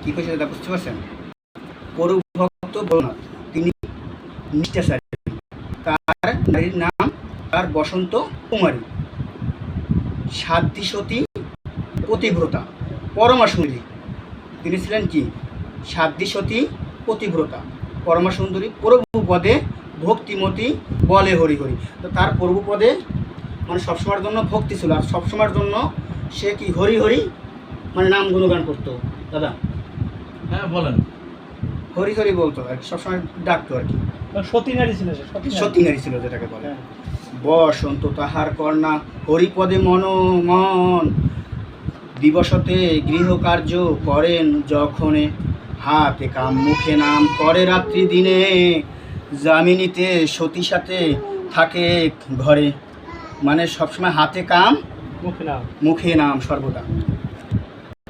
কী করেছে দাদা বুঝতে পারছেন? পরভক্ত ভোলানাথ তিনি নিষ্ঠাচারী, তার নারীর নাম তার বসন্ত কুমারী, সাধ্বী সতী পতিব্রতা পরমা সুন্দরী। তিনি ছিলেন কি? সাধ্বী সতী পতিব্রতা পরমা সুন্দরী, প্রভু পদে ভক্তিমতী বলে হরি হরি। তো তার প্রভু পদে মানে সবসময়ের জন্য ভক্তি ছিল, আর সবসময়ের জন্য সে কি হরি হরি মানে নাম গুণগান করতো। দাদা হ্যাঁ বলেন। হরি হরি বলতো আর সবসময় ডাকতো আর কি। সতী নারী ছিল, সতী নারী ছিল যেটাকে বলে। বসন্ত তাহার কর্ণা হরিপদে মন, দিবসতে গৃহকার্য করেন যখনে, হাতে কাম মুখে নাম করে রাত্রি দিনে, যামিনীতে সতী সাথে থাকে ঘরে। মানে সবসময় হাতে কাম মুখে নাম মুখে নাম সর্বদা।